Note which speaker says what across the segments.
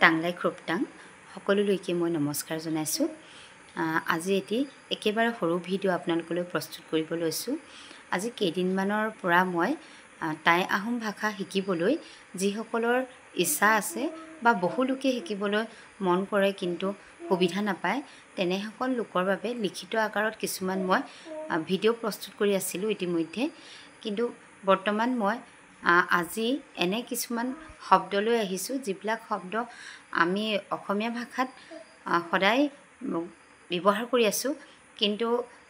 Speaker 1: টাংলাই ক্ৰোপটাং সকলোলৈকে মই নমস্কাৰ জনাইছোঁ। আজি এটি একেবাৰে সৰু ভিডিঅ' আপোনালোকলৈ প্ৰস্তুত কৰিব লৈছোঁ। আজি কেইদিনমানৰ পৰা মই টাই আহোম ভাষা শিকিবলৈ যিসকলৰ ইচ্ছা আছে বা বহু লোকে শিকিবলৈ মন কৰে কিন্তু সুবিধা নাপায়, তেনেসকল লোকৰ বাবে লিখিত আকাৰত কিছুমান মই ভিডিঅ' প্ৰস্তুত কৰি আছিলোঁ ইতিমধ্যে। কিন্তু বৰ্তমান মই আজি এনে কিছুমান শব্দ লৈ আহিছোঁ যিবিলাক শব্দ আমি অসমীয়া ভাষাত সদায় ব্যৱহাৰ কৰি আছোঁ, কিন্তু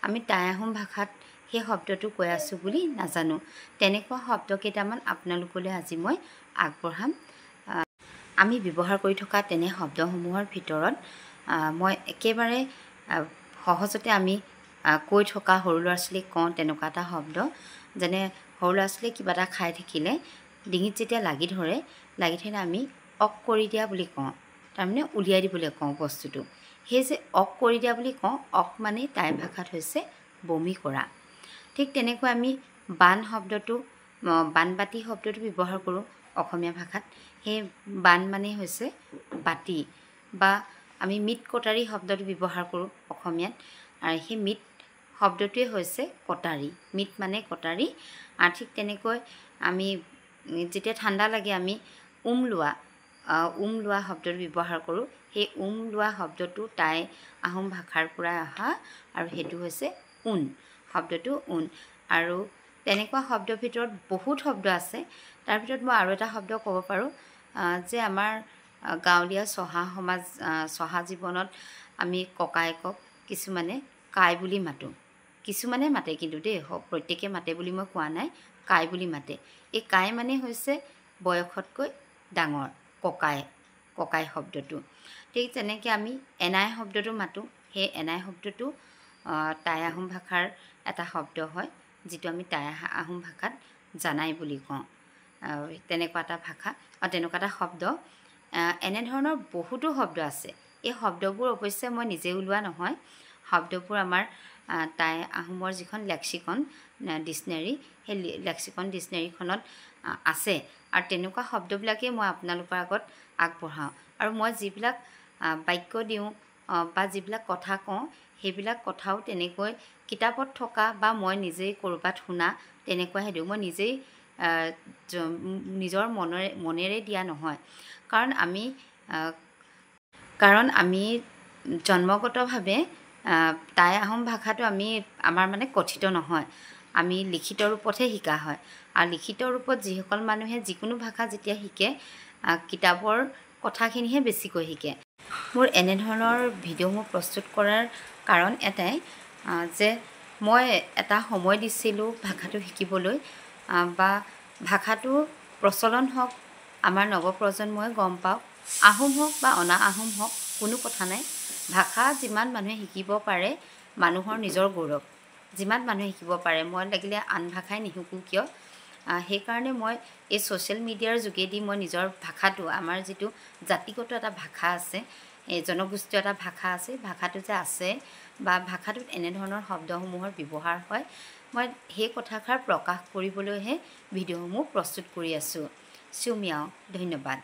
Speaker 1: আমি টাই আহোম ভাষাত সেই শব্দটো কৈ আছোঁ বুলি নাজানো। তেনেকুৱা শব্দ কেইটামান আপোনালোকলৈ আজি মই আগবঢ়াম। আমি ব্যৱহাৰ কৰি থকা তেনে শব্দসমূহৰ ভিতৰত মই একেবাৰে সহজতে আমি কৈ থকা সৰু ল'ৰা ছোৱালীক কওঁ তেনেকুৱা এটা শব্দ, যেনে সৰু ল'ৰা ছোৱালীয়ে কিবা এটা খাই থাকিলে ডিঙিত যেতিয়া লাগি ধৰে আমি অক কৰি দিয়া বুলি কওঁ, তাৰমানে উলিয়াই দিবলৈ কওঁ বস্তুটো। সেই যে অক কৰি দিয়া বুলি কওঁ, অক মানে টাই ভাষাত হৈছে বমি কৰা। ঠিক তেনেকৈ আমি বানবাতি শব্দটো ব্যৱহাৰ কৰোঁ অসমীয়া ভাষাত। সেই বান মানে হৈছে বাতি, বা আমি মিট কটাৰী শব্দটো ব্যৱহাৰ কৰোঁ অসমীয়াত, আৰু সেই মিট শব্দটোৱে হৈছে কটাৰী। মিট মানে কটাৰী। আৰু ঠিক তেনেকৈ আমি যেতিয়া ঠাণ্ডা লাগে আমি উম লোৱা শব্দটো ব্যৱহাৰ কৰোঁ। সেই উম লোৱা শব্দটো টাই আহোম ভাষাৰ পৰা অহা, আৰু সেইটো হৈছে উন, শব্দটো উন। আৰু তেনেকুৱা শব্দৰ ভিতৰত বহুত শব্দ আছে। তাৰ ভিতৰত মই আৰু এটা শব্দ ক'ব পাৰোঁ যে আমাৰ গাঁৱলীয়া চহা জীৱনত আমি ককায়েকক কিছুমানে কাই বুলি মাতোঁ। কিছুমানে মাতে কিন্তু দেই, প্ৰত্যেকে মাতে বুলি মই কোৱা নাই, কাই বুলি মাতে। এই কাই মানে হৈছে বয়সতকৈ ডাঙৰ, ককাই শব্দটো। ঠিক তেনেকৈ আমি এনাই শব্দটো মাতোঁ। সেই এনাই শব্দটো টাই আহোম ভাষাৰ এটা শব্দ হয়, যিটো আমি টাই আহোম ভাষাত জানাই বুলি কওঁ। তেনেকুৱা এটা ভাষা তেনেকুৱা এটা শব্দ। এনেধৰণৰ বহুতো শব্দ আছে। এই শব্দবোৰ অৱশ্যে মই নিজে ওলোৱা নহয়। শব্দবোৰ আমাৰ টাই আহোমৰ যিখন লেক্সিকন ডিক্সনেৰী, সেই লেক্সিকন ডিক্সনেৰীখনত আছে, আৰু তেনেকুৱা শব্দবিলাকেই মই আপোনালোকৰ আগত আগবঢ়াওঁ। আৰু মই যিবিলাক বাক্য দিওঁ বা যিবিলাক কথা কওঁ, সেইবিলাক কথাও তেনেকৈ কিতাপত থকা বা মই নিজেই ক'ৰবাত শুনা তেনেকুৱাহে দিওঁ। মই নিজেই নিজৰ মনেৰে দিয়া নহয়, কাৰণ আমি জন্মগতভাৱে টাই আহোম ভাষাটো আমাৰ মানে কথিত নহয়, আমি লিখিত ৰূপতহে শিকা হয়। আৰু লিখিত ৰূপত যিসকল মানুহে যিকোনো ভাষা যেতিয়া শিকে, কিতাপৰ কথাখিনিহে বেছিকৈ শিকে। মোৰ এনেধৰণৰ ভিডিঅ'সমূহ প্ৰস্তুত কৰাৰ কাৰণ এটাই যে মই এটা সময় দিছিলোঁ ভাষাটো শিকিবলৈ, বা ভাষাটো প্ৰচলন হওক, আমাৰ নৱপ্ৰজন্মই গম পাওক, আহোম হওক বা অনা আহোম হওক, কোনো কথা নাই। ভাষা যিমান মানুহে শিকিব পাৰে মানুহৰ নিজৰ গৌৰৱ। যিমান মানুহে শিকিব পাৰে, মই লাগিলে আন ভাষাই নিশিকোঁ কিয়, সেইকাৰণে মই এই ছ'চিয়েল মিডিয়াৰ যোগেদি মই নিজৰ ভাষাটো, আমাৰ যিটো জাতিগত এটা ভাষা আছে, জনগোষ্ঠীয় এটা ভাষা আছে, ভাষাটো যে আছে বা ভাষাটোত এনেধৰণৰ শব্দসমূহৰ ব্যৱহাৰ হয়, মই সেই কথাষাৰ প্ৰকাশ কৰিবলৈহে ভিডিঅ'সমূহ প্ৰস্তুত কৰি আছোঁ। ধন্যবাদ।